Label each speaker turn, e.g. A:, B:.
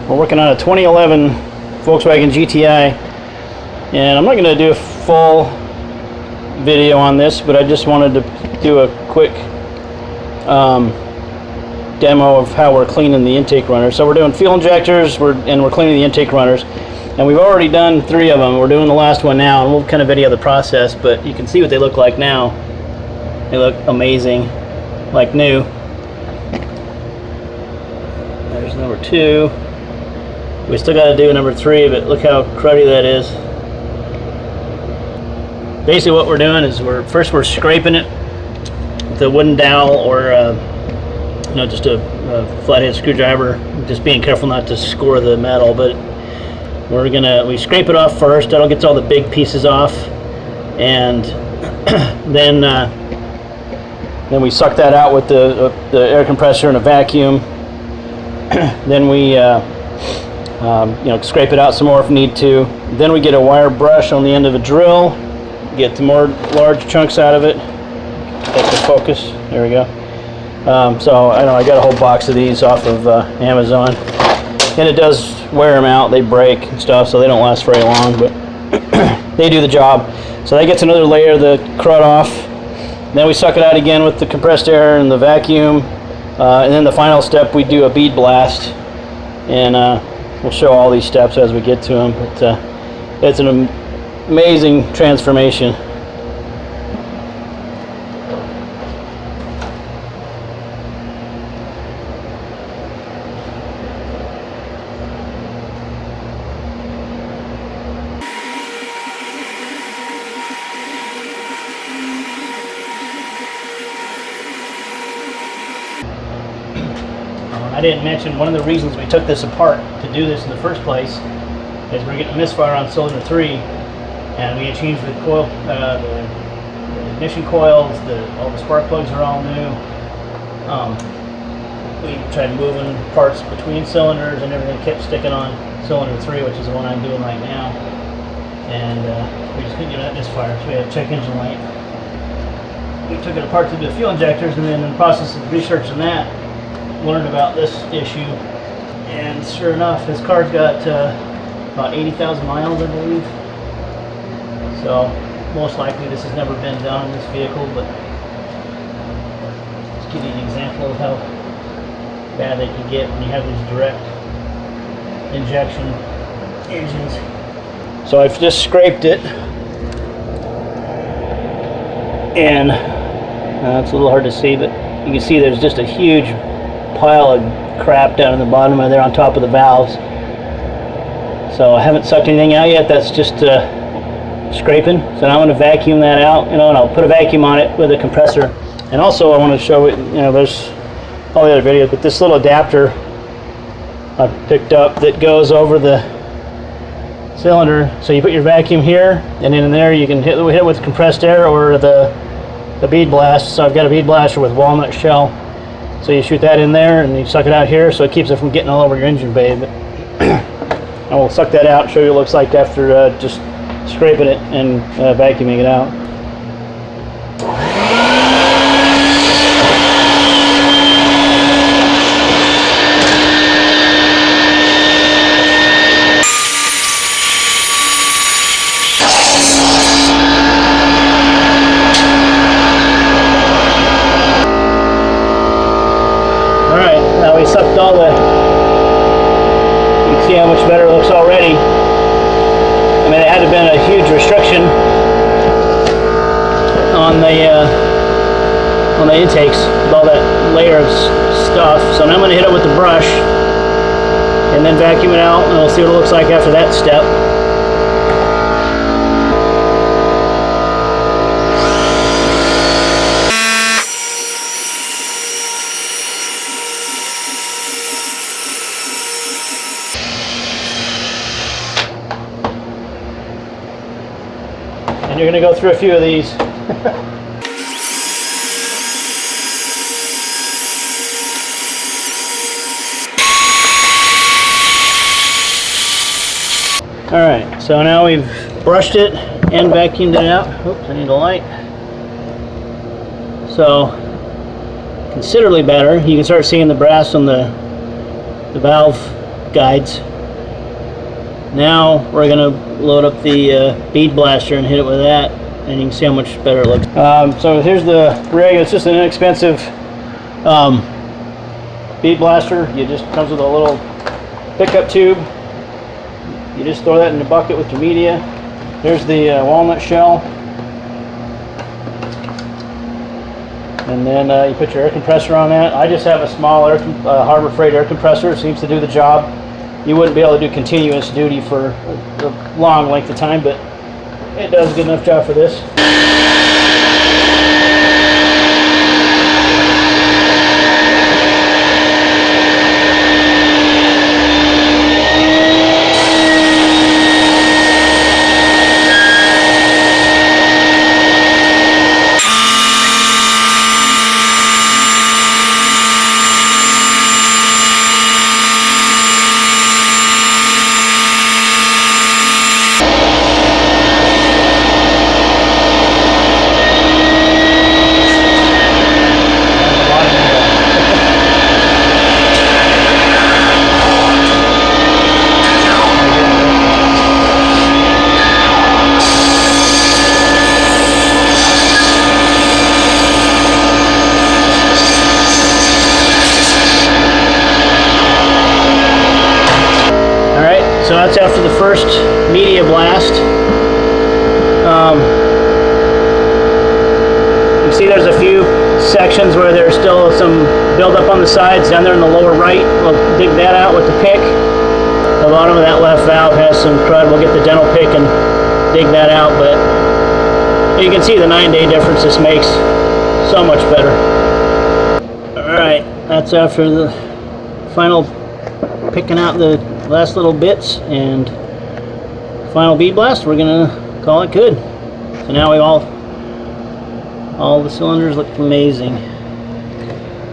A: We're working on a 2011 Volkswagen GTI, and I'm not going to do a full video on this, but I just wanted to do a quick demo of how we're cleaning the intake runners. So we're doing fuel injectors, and we're cleaning the intake runners, and we've already done 3 of them. We're doing the last one now, and we'll kind of video the process, but you can see what they look like now. They look amazing, like new. There's number 2. We still got to do number 3, but look how cruddy that is. Basically what we're doing is we're scraping it with a wooden dowel or just a flathead screwdriver, just being careful not to score the metal. But we scrape it off first. That'll get all the big pieces off, and then we suck that out with the air compressor and a vacuum. Then we scrape it out some more if need to. Then we get a wire brush on the end of a drill, get the more large chunks out of it. That's the focus. There we go. So I got a whole box of these off of Amazon, and it does wear them out. They break and stuff, so they don't last very long, but they do the job. So that gets another layer of the crud off. Then we suck it out again with the compressed air and the vacuum, and then the final step we do a bead blast, and we'll show all these steps as we get to them. But it's an amazing transformation. I didn't mention one of the reasons we took this apart to do this in the first place is we're getting a misfire on cylinder 3, and we had changed the coil, the ignition coils, all the spark plugs are all new. We tried moving parts between cylinders, and everything kept sticking on cylinder 3, which is the one I'm doing right now, and we just couldn't get that misfire, so we had to check engine light. We took it apart to do the fuel injectors, and then in the process of researching that, learned about this issue, and sure enough, his car's got about 80,000 miles, I believe. So most likely this has never been done in this vehicle, but just give you an example of how bad they can get when you have these direct injection engines. So I've just scraped it, and it's a little hard to see, but you can see there's just a huge pile of crap down in the bottom of there on top of the valves. So I haven't sucked anything out yet. That's just scraping. So now I'm going to vacuum that out, and I'll put a vacuum on it with a compressor. And also I want to show it, there's all the other videos, but this little adapter I picked up that goes over the cylinder. So you put your vacuum here, and in there you can hit it with compressed air or the bead blast. So I've got a bead blaster with walnut shell. So you shoot that in there and you suck it out here, so it keeps it from getting all over your engine bay. But I will suck that out and show you what it looks like after just scraping it and vacuuming it out. We sucked all the, you can see how much better it looks already. I mean, it had to have been a huge restriction on the intakes with all that layer of stuff. So now I'm going to hit it with the brush and then vacuum it out, and we'll see what it looks like after that step. And you're going to go through a few of these. Alright, so now we've brushed it and vacuumed it out. Oops, I need a light. So, considerably better. You can start seeing the brass on the valve guides. Now we're going to load up the bead blaster and hit it with that, and you can see how much better it looks. So here's the rig. It's just an inexpensive bead blaster. It just comes with a little pickup tube. You just throw that in the bucket with your media. Here's the walnut shell. And then you put your air compressor on that. I just have a small Harbor Freight air compressor. It seems to do the job. You wouldn't be able to do continuous duty for a long length of time, but it does a good enough job for this. So that's after the first media blast. You see there's a few sections where there's still some buildup on the sides. Down there in the lower right, we'll dig that out with the pick. The bottom of that left valve has some crud. We'll get the dental pick and dig that out, but you can see the 9-day difference this makes. So much better. Alright, that's after the final picking out the last little bits and final bead blast. We're gonna call it good. So now we all the cylinders look amazing.